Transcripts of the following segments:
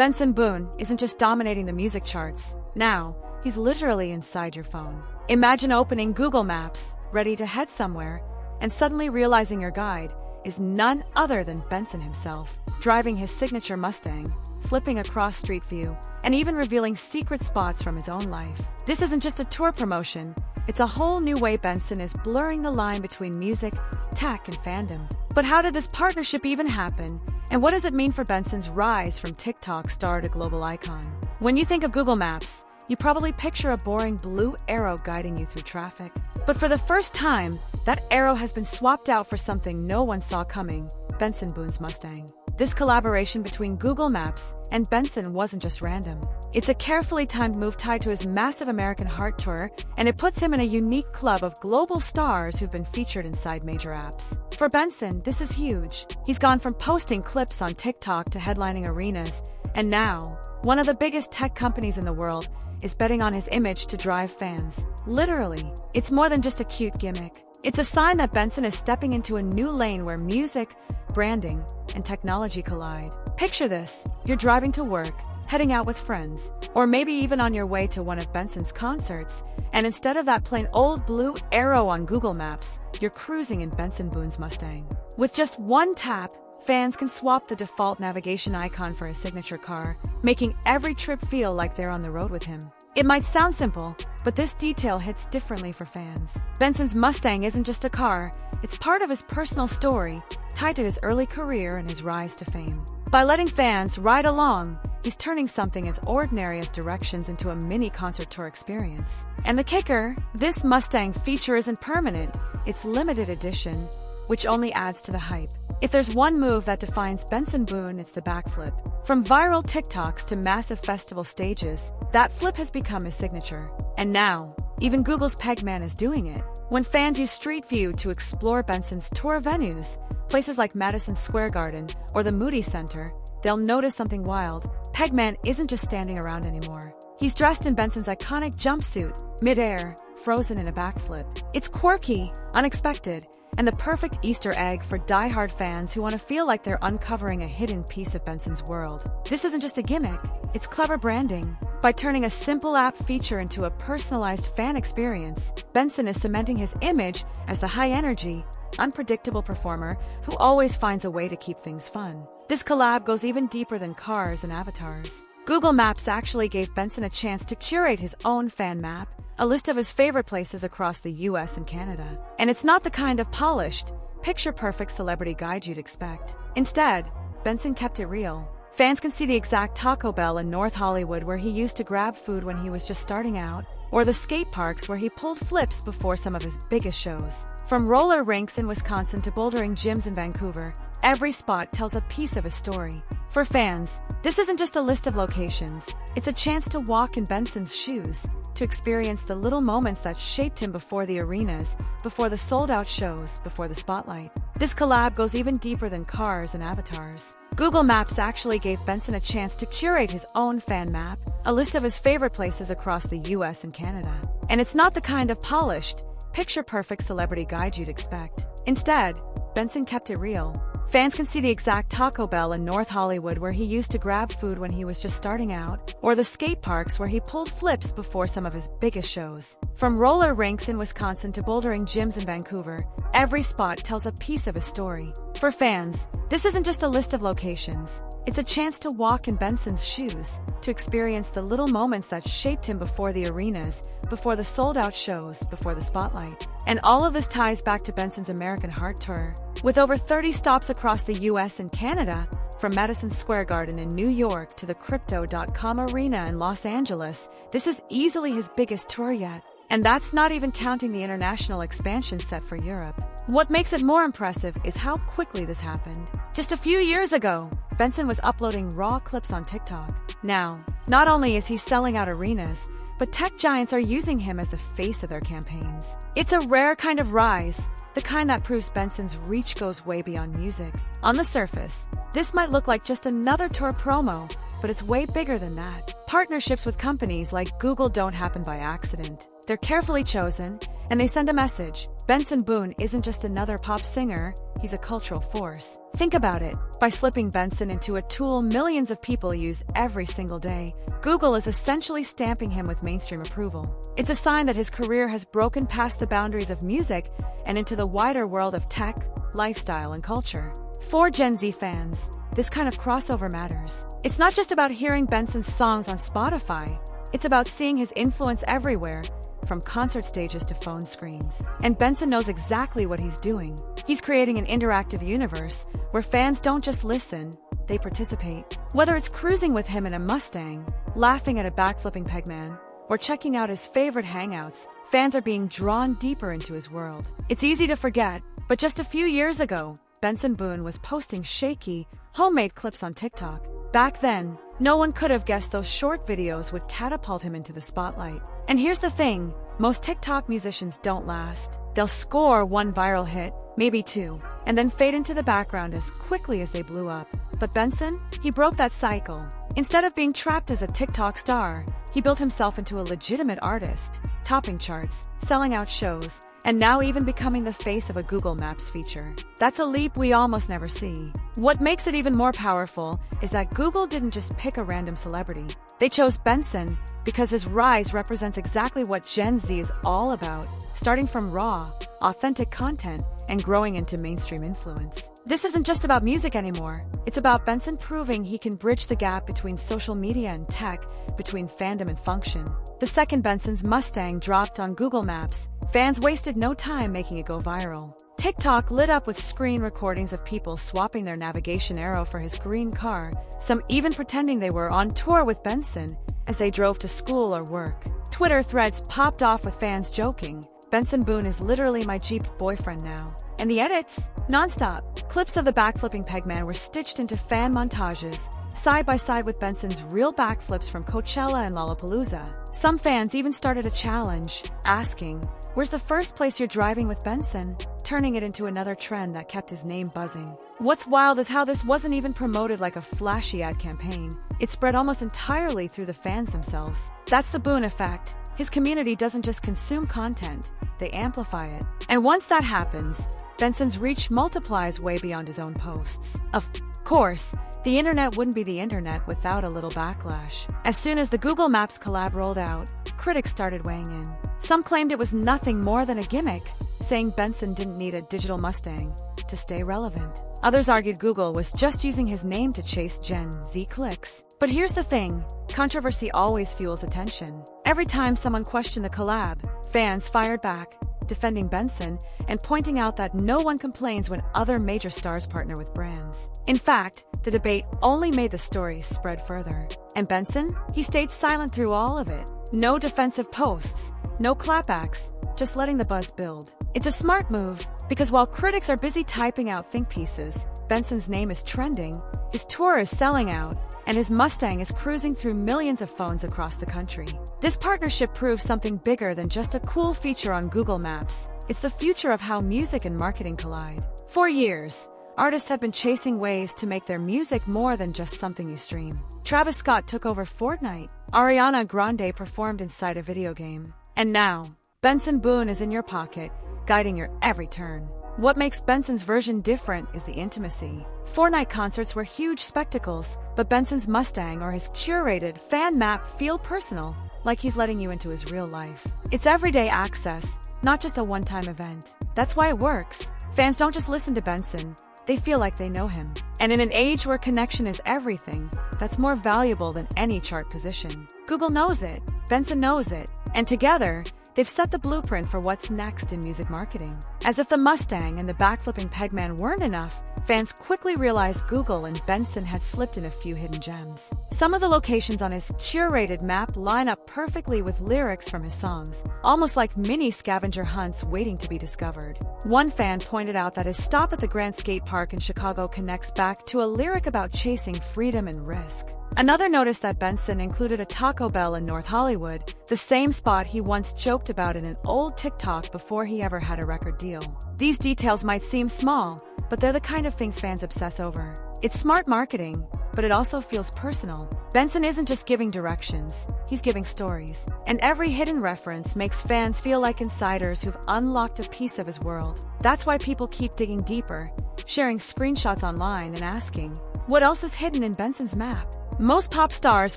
Benson Boone isn't just dominating the music charts. Now, he's literally inside your phone. Imagine opening Google Maps, ready to head somewhere, and suddenly realizing your guide is none other than Benson himself, driving his signature Mustang, flipping across Street View, and even revealing secret spots from his own life. This isn't just a tour promotion, it's a whole new way Benson is blurring the line between music, tech, and fandom. But how did this partnership even happen? And what does it mean for Benson's rise from TikTok star to global icon? When you think of Google Maps, you probably picture a boring blue arrow guiding you through traffic. But for the first time, that arrow has been swapped out for something no one saw coming: Benson Boone's Mustang. This collaboration between Google Maps and Benson wasn't just random. It's a carefully timed move tied to his massive American Heart Tour, and it puts him in a unique club of global stars who've been featured inside major apps. For Benson, this is huge. He's gone from posting clips on TikTok to headlining arenas, and now, one of the biggest tech companies in the world is betting on his image to drive fans. Literally, it's more than just a cute gimmick. It's a sign that Benson is stepping into a new lane where music, branding, and technology collide. Picture this: you're driving to work, heading out with friends, or maybe even on your way to one of Benson's concerts, and instead of that plain old blue arrow on Google Maps, you're cruising in Benson Boone's Mustang. With just one tap, fans can swap the default navigation icon for a signature car, making every trip feel like they're on the road with him. It might sound simple, but this detail hits differently for fans. Benson's Mustang isn't just a car, it's part of his personal story, tied to his early career and his rise to fame. By letting fans ride along, he's turning something as ordinary as directions into a mini concert tour experience. And the kicker, this Mustang feature isn't permanent, it's limited edition, which only adds to the hype. If there's one move that defines Benson Boone, it's the backflip. From viral TikToks to massive festival stages, that flip has become his signature. And now, even Google's Pegman is doing it. When fans use Street View to explore Benson's tour venues, places like Madison Square Garden or the Moody Center, they'll notice something wild. Pegman isn't just standing around anymore. He's dressed in Benson's iconic jumpsuit, mid-air, frozen in a backflip. It's quirky, unexpected, and the perfect Easter egg for die-hard fans who want to feel like they're uncovering a hidden piece of Benson's world. This isn't just a gimmick, it's clever branding. By turning a simple app feature into a personalized fan experience, Benson is cementing his image as the high-energy, unpredictable performer who always finds a way to keep things fun. This collab goes even deeper than cars and avatars. Google Maps actually gave Benson a chance to curate his own fan map, a list of his favorite places across the US and Canada. And it's not the kind of polished, picture-perfect celebrity guide you'd expect. Instead, Benson kept it real. Fans can see the exact Taco Bell in North Hollywood where he used to grab food when he was just starting out, or the skate parks where he pulled flips before some of his biggest shows. From roller rinks in Wisconsin to bouldering gyms in Vancouver, every spot tells a piece of his story. For fans, this isn't just a list of locations, it's a chance to walk in Benson's shoes, to experience the little moments that shaped him before the arenas, before the sold-out shows, before the spotlight. This collab goes even deeper than cars and avatars. Google Maps actually gave Benson a chance to curate his own fan map, a list of his favorite places across the US and Canada. And it's not the kind of polished, picture-perfect celebrity guide you'd expect. Instead, Benson kept it real. Fans can see the exact Taco Bell in North Hollywood where he used to grab food when he was just starting out, or the skate parks where he pulled flips before some of his biggest shows. From roller rinks in Wisconsin to bouldering gyms in Vancouver, every spot tells a piece of his story. For fans, this isn't just a list of locations, it's a chance to walk in Benson's shoes, to experience the little moments that shaped him before the arenas, before the sold-out shows, before the spotlight. And all of this ties back to Benson's American Heart Tour. With over 30 stops across the US and Canada, from Madison Square Garden in New York to the Crypto.com Arena in Los Angeles, this is easily his biggest tour yet. And that's not even counting the international expansion set for Europe. What makes it more impressive is how quickly this happened. Just a few years ago, Benson was uploading raw clips on TikTok. Now, not only is he selling out arenas, but tech giants are using him as the face of their campaigns. It's a rare kind of rise, the kind that proves Benson's reach goes way beyond music. On the surface, this might look like just another tour promo, but it's way bigger than that. Partnerships with companies like Google don't happen by accident. They're carefully chosen, and they send a message. Benson Boone isn't just another pop singer, he's a cultural force. Think about it. By slipping Benson into a tool millions of people use every single day, Google is essentially stamping him with mainstream approval. It's a sign that his career has broken past the boundaries of music and into the wider world of tech, lifestyle, and culture. For Gen Z fans, this kind of crossover matters. It's not just about hearing Benson's songs on Spotify, it's about seeing his influence everywhere, from concert stages to phone screens. And Benson knows exactly what he's doing. He's creating an interactive universe where fans don't just listen, they participate. Whether it's cruising with him in a Mustang, laughing at a backflipping Pegman, or checking out his favorite hangouts, fans are being drawn deeper into his world. It's easy to forget, but just a few years ago, Benson Boone was posting shaky, homemade clips on TikTok. Back then, no one could have guessed those short videos would catapult him into the spotlight. And here's the thing, most TikTok musicians don't last. They'll score one viral hit, maybe two, and then fade into the background as quickly as they blew up. But Benson, he broke that cycle. Instead of being trapped as a TikTok star, he built himself into a legitimate artist, topping charts, selling out shows, and now even becoming the face of a Google Maps feature. That's a leap we almost never see. What makes it even more powerful is that Google didn't just pick a random celebrity. They chose Benson because his rise represents exactly what Gen Z is all about, starting from raw, authentic content and growing into mainstream influence. This isn't just about music anymore. It's about Benson proving he can bridge the gap between social media and tech, between fandom and function. The second Bensons Mustang dropped on Google Maps. Fans wasted no time making it go viral. TikTok lit up with screen recordings of people swapping their navigation arrow for his green car, some even pretending they were on tour with Benson as they drove to school or work. Twitter threads popped off with fans joking, "Benson Boone is literally my Jeep's boyfriend now." And the edits? Non-stop. Clips of the backflipping Pegman were stitched into fan montages, side by side with Benson's real backflips from Coachella and Lollapalooza. Some fans even started a challenge, asking, "Where's the first place you're driving with Benson?" turning it into another trend that kept his name buzzing. What's wild is how this wasn't even promoted like a flashy ad campaign. It spread almost entirely through the fans themselves. That's the Boone effect. His community doesn't just consume content, they amplify it. And once that happens, Benson's reach multiplies way beyond his own posts. Of course, the internet wouldn't be the internet without a little backlash. As soon as the Google Maps collab rolled out, critics started weighing in. Some claimed it was nothing more than a gimmick, saying Benson didn't need a digital Mustang to stay relevant. Others argued Google was just using his name to chase Gen Z clicks. But here's the thing, controversy always fuels attention. Every time someone questioned the collab, fans fired back, defending Benson and pointing out that no one complains when other major stars partner with brands. In fact, the debate only made the story spread further. And Benson? He stayed silent through all of it. No defensive posts, no clapbacks, just letting the buzz build. It's a smart move, because while critics are busy typing out think pieces, Benson's name is trending, his tour is selling out, and his Mustang is cruising through millions of phones across the country. This partnership proves something bigger than just a cool feature on Google Maps. It's the future of how music and marketing collide. For years, artists have been chasing ways to make their music more than just something you stream. Travis Scott took over Fortnite. Ariana Grande performed inside a video game. And now, Benson Boone is in your pocket, guiding your every turn. What makes Benson's version different is the intimacy. Fortnite concerts were huge spectacles, but Benson's Mustang or his curated fan map feel personal, like he's letting you into his real life. It's everyday access, not just a one-time event. That's why it works. Fans don't just listen to Benson, they feel like they know him. And in an age where connection is everything, that's more valuable than any chart position. Google knows it, Benson knows it, and together, they've set the blueprint for what's next in music marketing. As if the Mustang and the backflipping Pegman weren't enough, fans quickly realized Google and Benson had slipped in a few hidden gems. Some of the locations on his curated map line up perfectly with lyrics from his songs, almost like mini scavenger hunts waiting to be discovered. One fan pointed out that his stop at the Grand Skate Park in Chicago connects back to a lyric about chasing freedom and risk. Another noticed that Benson included a Taco Bell in North Hollywood, the same spot he once joked about in an old TikTok before he ever had a record deal. These details might seem small, but they're the kind of things fans obsess over. It's smart marketing, but it also feels personal. Benson isn't just giving directions, he's giving stories. And every hidden reference makes fans feel like insiders who've unlocked a piece of his world. That's why people keep digging deeper, sharing screenshots online and asking, what else is hidden in Benson's map? Most pop stars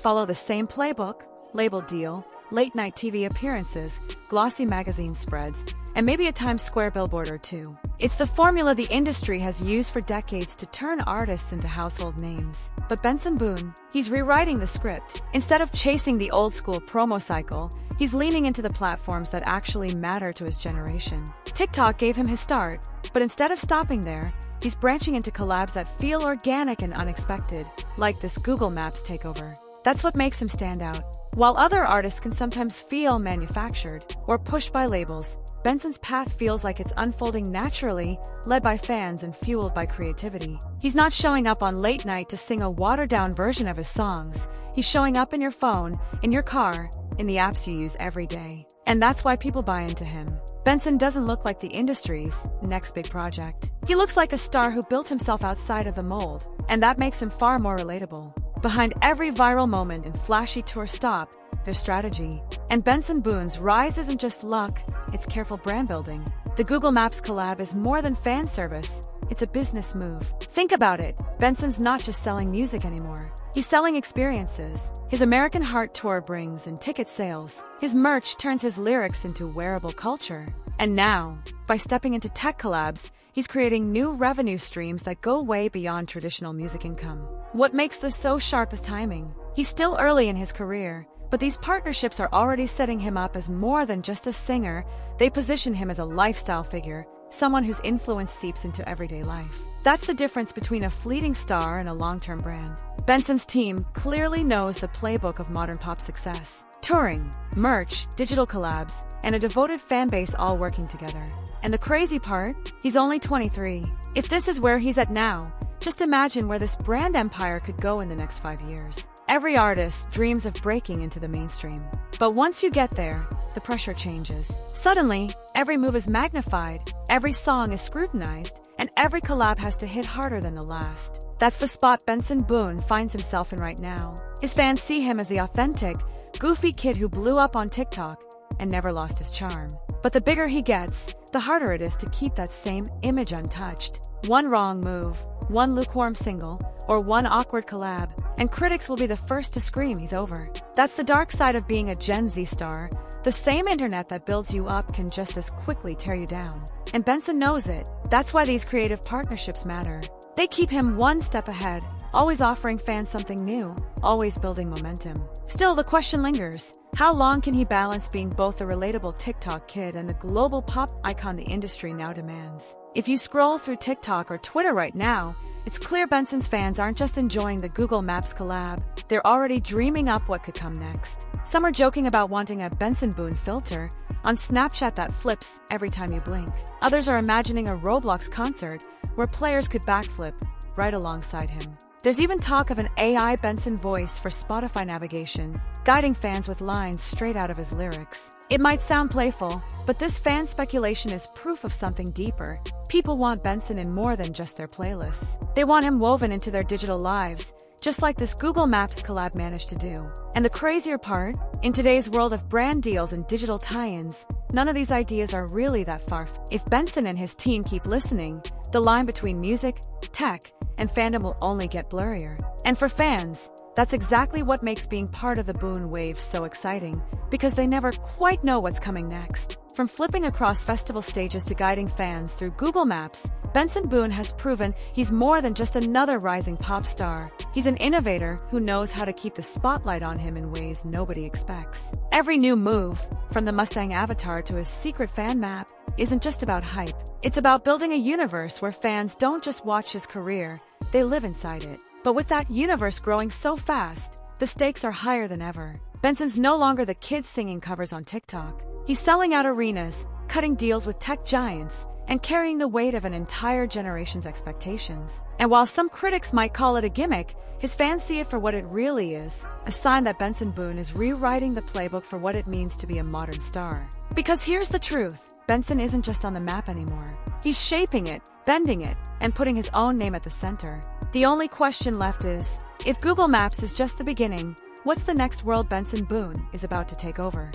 follow the same playbook: label deal, late-night TV appearances, glossy magazine spreads, and maybe a Times Square billboard or two. It's the formula the industry has used for decades to turn artists into household names. But Benson Boone, he's rewriting the script. Instead of chasing the old-school promo cycle, he's leaning into the platforms that actually matter to his generation. TikTok gave him his start, but instead of stopping there, he's branching into collabs that feel organic and unexpected, like this Google Maps takeover. That's what makes him stand out. While other artists can sometimes feel manufactured or pushed by labels, Benson's path feels like it's unfolding naturally, led by fans and fueled by creativity. He's not showing up on late night to sing a watered-down version of his songs. He's showing up in your phone, in your car, in the apps you use every day. And that's why people buy into him. Benson doesn't look like the industry's next big project. He looks like a star who built himself outside of the mold, and that makes him far more relatable. Behind every viral moment and flashy tour stop, there's strategy. And Benson Boone's rise isn't just luck, it's careful brand building. The Google Maps collab is more than fan service, it's a business move. Think about it, Benson's not just selling music anymore. He's selling experiences. His American Heart Tour brings in ticket sales. His merch turns his lyrics into wearable culture. And now, by stepping into tech collabs, he's creating new revenue streams that go way beyond traditional music income. What makes this so sharp is timing. He's still early in his career, but these partnerships are already setting him up as more than just a singer. They position him as a lifestyle figure, someone whose influence seeps into everyday life. That's the difference between a fleeting star and a long-term brand. Benson's team clearly knows the playbook of modern pop success. Touring, merch, digital collabs, and a devoted fan base all working together. And the crazy part? He's only 23. If this is where he's at now, just imagine where this brand empire could go in the next 5 years. Every artist dreams of breaking into the mainstream. But once you get there, the pressure changes. Suddenly, every move is magnified, every song is scrutinized, and every collab has to hit harder than the last. That's the spot Benson Boone finds himself in right now. His fans see him as the authentic, goofy kid who blew up on TikTok and never lost his charm. But the bigger he gets, the harder it is to keep that same image untouched. One wrong move, one lukewarm single, or one awkward collab, and critics will be the first to scream he's over. That's the dark side of being a Gen Z star. The same internet that builds you up can just as quickly tear you down. And Benson knows it. That's why these creative partnerships matter. They keep him one step ahead, always offering fans something new, always building momentum. Still, the question lingers. How long can he balance being both the relatable TikTok kid and the global pop icon the industry now demands? If you scroll through TikTok or Twitter right now, it's clear Benson's fans aren't just enjoying the Google Maps collab, they're already dreaming up what could come next. Some are joking about wanting a Benson Boone filter on Snapchat that flips every time you blink. Others are imagining a Roblox concert where players could backflip right alongside him. There's even talk of an AI Benson voice for Spotify navigation, guiding fans with lines straight out of his lyrics. It might sound playful, but this fan speculation is proof of something deeper. People want Benson in more than just their playlists. They want him woven into their digital lives, just like this Google Maps collab managed to do. And the crazier part? In today's world of brand deals and digital tie-ins, none of these ideas are really that far. If Benson and his team keep listening, the line between music, tech, and fandom will only get blurrier. And for fans, that's exactly what makes being part of the Boone wave so exciting, because they never quite know what's coming next. From flipping across festival stages to guiding fans through Google Maps, Benson Boone has proven he's more than just another rising pop star. He's an innovator who knows how to keep the spotlight on him in ways nobody expects. Every new move, from the Mustang avatar to his secret fan map, isn't just about hype. It's about building a universe where fans don't just watch his career, they live inside it. But with that universe growing so fast, the stakes are higher than ever. Benson's no longer the kid singing covers on TikTok. He's selling out arenas, cutting deals with tech giants, and carrying the weight of an entire generation's expectations. And while some critics might call it a gimmick, his fans see it for what it really is, a sign that Benson Boone is rewriting the playbook for what it means to be a modern star. Because here's the truth. Benson isn't just on the map anymore. He's shaping it, bending it, and putting his own name at the center. The only question left is, if Google Maps is just the beginning, what's the next world Benson Boone is about to take over?